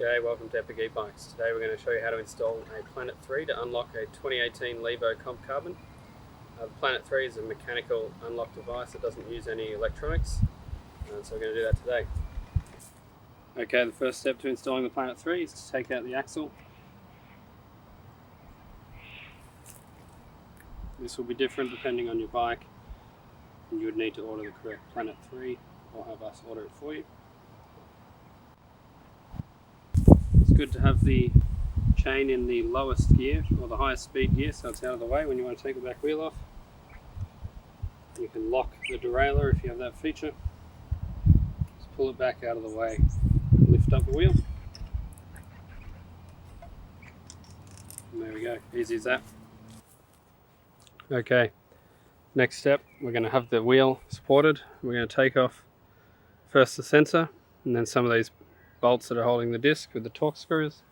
G'day, welcome to Ebike Bikes. Today we're going to show you how to install a Planet 3 to unlock a 2018 Levo Comp Carbon. The Planet 3 is a mechanical unlock device that doesn't use any electronics, so we're going to do that today. Okay, the first step to installing the Planet 3 is to take out the axle. This will be different depending on your bike, and you would need to order the correct Planet 3 or have us order it for you. It's good to have the chain in the lowest gear or the highest speed gear so it's out of the way when you want to take the back wheel off. You can lock the derailleur if you have that feature. Just pull it back out of the way, lift up the wheel. And there we go, easy as that. Okay, next step, we're going to have the wheel supported. We're going to take off first the sensor and then some of these bolts that are holding the disc with the torque screws.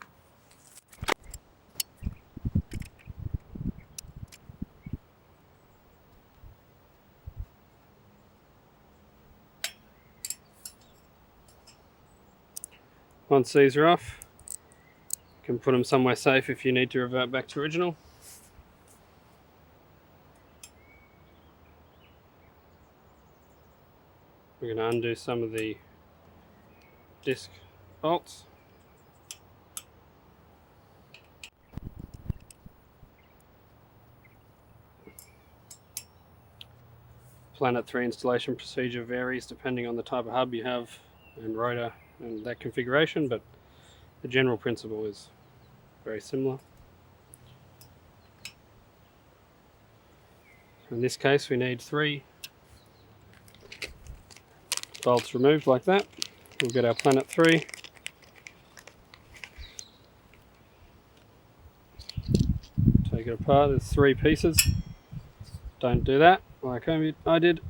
Once these are off, you can put them somewhere safe if you need to revert back to original. We're going to undo some of the disc bolts. Planet 3 installation procedure varies depending on the type of hub you have and rotor and that configuration, but the general principle is very similar. In this case we need 3 bolts removed like that. We'll get our Planet 3. Take it apart, there's 3 pieces. Don't do that like I did.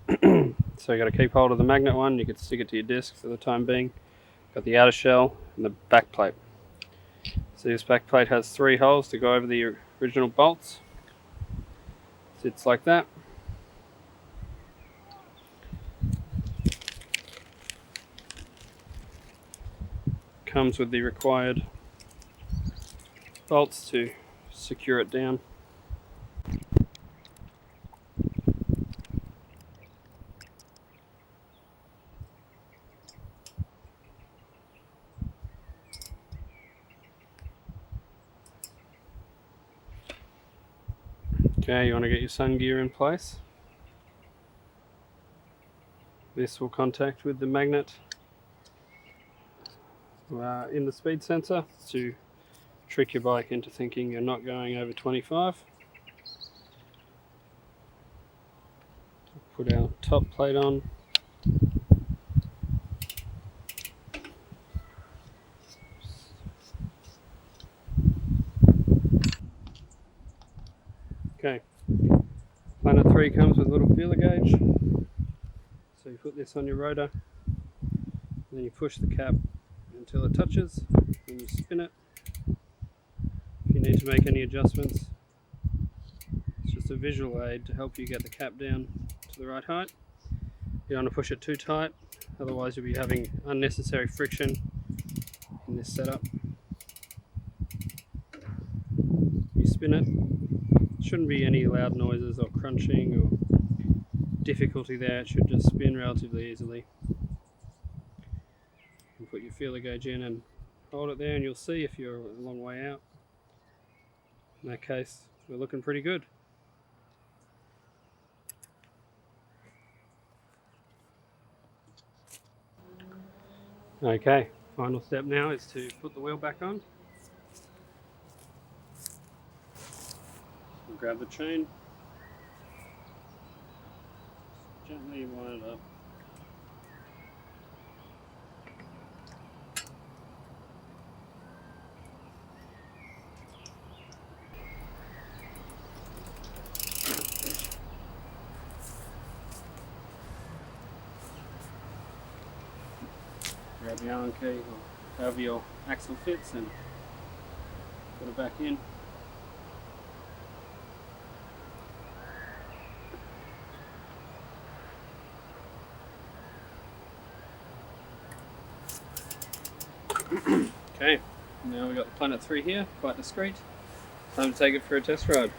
So you got to keep hold of the magnet one, you can stick it to your disc for the time being. Got the outer shell and the back plate. So this back plate has 3 holes to go over the original bolts. Sits like that. Comes with the required bolts to secure it down. Okay, you want to get your sun gear in place. This will contact with the magnet in the speed sensor to trick your bike into thinking you're not going over 25. Put our top plate on. Okay, Planet 3 comes with a little feeler gauge. So you put this on your rotor, then you push the cap until it touches, and you spin it. If you need to make any adjustments, it's just a visual aid to help you get the cap down to the right height. You don't want to push it too tight, otherwise you'll be having unnecessary friction in this setup. You spin it. Shouldn't be any loud noises or crunching or difficulty there, it should just spin relatively easily. You put your feeler gauge in and hold it there and you'll see if you're a long way out. In that case, we're looking pretty good. Okay, final step now is to put the wheel back on. Grab the chain, gently wind it up. Grab your Allen key or however your axle fits and put it back in. Okay, now we've got the Planet 3 here, quite discreet. Time to take it for a test ride.